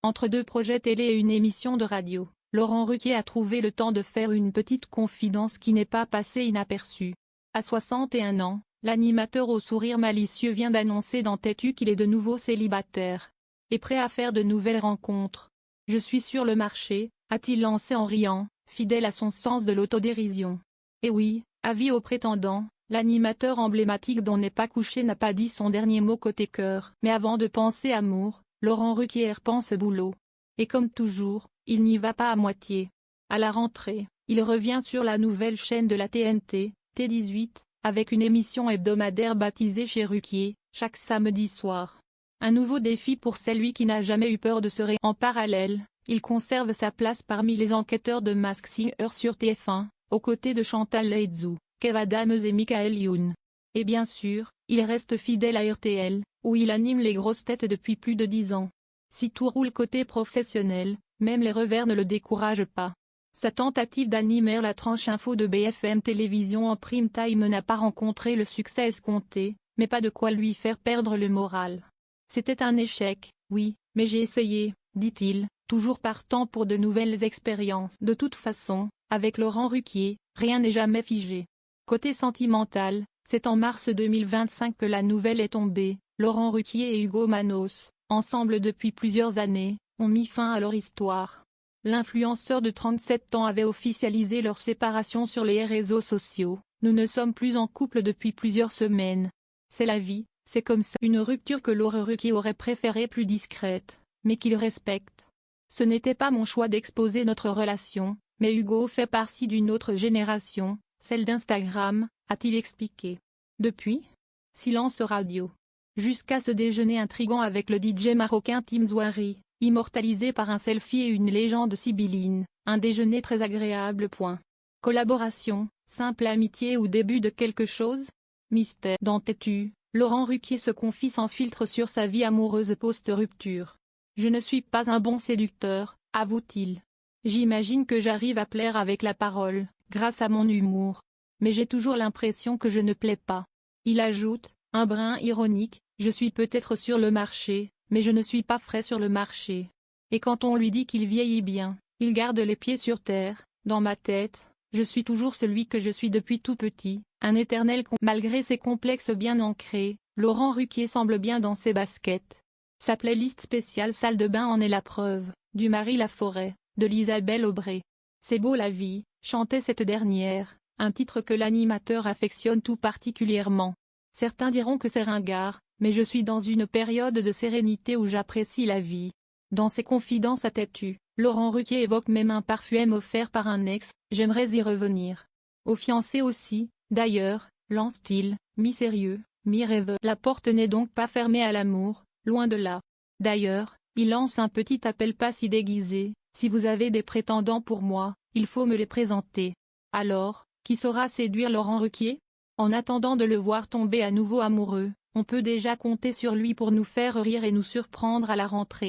Entre deux projets télé et une émission de radio, Laurent Ruquier a trouvé le temps de faire une petite confidence qui n'est pas passée inaperçue. À 61 ans, l'animateur au sourire malicieux vient d'annoncer dans Têtu qu'il est de nouveau célibataire. Et prêt à faire de nouvelles rencontres. « Je suis sur le marché », a-t-il lancé en riant, fidèle à son sens de l'autodérision. Et oui, avis aux prétendants, l'animateur emblématique dont n'est pas couché n'a pas dit son dernier mot côté cœur. Mais avant de penser amour, Laurent Ruquier pense boulot. Et comme toujours, il n'y va pas à moitié. À la rentrée, il revient sur la nouvelle chaîne de la TNT, T18, avec une émission hebdomadaire baptisée Chez Ruquier, chaque samedi soir. Un nouveau défi pour celui qui n'a jamais eu peur de se révéler. En parallèle, il conserve sa place parmi les enquêteurs de Masked Singer sur TF1, aux côtés de Chantal Laitsou, Kev Adams et Michael Youn. Et bien sûr, il reste fidèle à RTL, où il anime les grosses têtes depuis plus de 10 ans. Si tout roule côté professionnel, même les revers ne le découragent pas. Sa tentative d'animer la tranche info de BFM Télévision en prime time n'a pas rencontré le succès escompté, mais pas de quoi lui faire perdre le moral. C'était un échec, oui, mais j'ai essayé, dit-il, toujours partant pour de nouvelles expériences. De toute façon, avec Laurent Ruquier, rien n'est jamais figé. Côté sentimental, c'est en mars 2025 que la nouvelle est tombée. Laurent Ruquier et Hugo Manos, ensemble depuis plusieurs années, ont mis fin à leur histoire. L'influenceur de 37 ans avait officialisé leur séparation sur les réseaux sociaux. « Nous ne sommes plus en couple depuis plusieurs semaines. C'est la vie, c'est comme ça. » Une rupture que Laurent Ruquier aurait préférée plus discrète, mais qu'il respecte. « Ce n'était pas mon choix d'exposer notre relation, mais Hugo fait partie d'une autre génération, celle d'Instagram », a-t-il expliqué. Depuis, silence radio. Jusqu'à ce déjeuner intrigant avec le DJ marocain Tim Zouari, immortalisé par un selfie et une légende sibylline, un déjeuner très agréable. Collaboration, simple amitié ou début de quelque chose? Mystère. Dans Têtu, Laurent Ruquier se confie sans filtre sur sa vie amoureuse post-rupture. « Je ne suis pas un bon séducteur, avoue-t-il. J'imagine que j'arrive à plaire avec la parole, grâce à mon humour. Mais j'ai toujours l'impression que je ne plais pas. » Il ajoute, un brin ironique, « Je suis peut-être sur le marché, mais je ne suis pas frais sur le marché. » Et quand on lui dit qu'il vieillit bien, il garde les pieds sur terre. « Dans ma tête, je suis toujours celui que je suis depuis tout petit, un éternel Malgré ses complexes bien ancrés, Laurent Ruquier semble bien dans ses baskets. Sa playlist spéciale salle de bain en est la preuve, du Marie Laforêt, de l'Isabelle Aubray. « C'est beau la vie », chantait cette dernière, un titre que l'animateur affectionne tout particulièrement. Certains diront que c'est ringard, mais je suis dans une période de sérénité où j'apprécie la vie. Dans ses confidences à Têtu, Laurent Ruquier évoque même un parfum offert par un ex, « J'aimerais y revenir. » Aux fiancés aussi, d'ailleurs, lance-t-il, mi-sérieux, mi-rêveur. La porte n'est donc pas fermée à l'amour, loin de là. D'ailleurs, il lance un petit appel pas si déguisé, « Si vous avez des prétendants pour moi, il faut me les présenter. » Alors, qui saura séduire Laurent Ruquier? En attendant de le voir tomber à nouveau amoureux, on peut déjà compter sur lui pour nous faire rire et nous surprendre à la rentrée.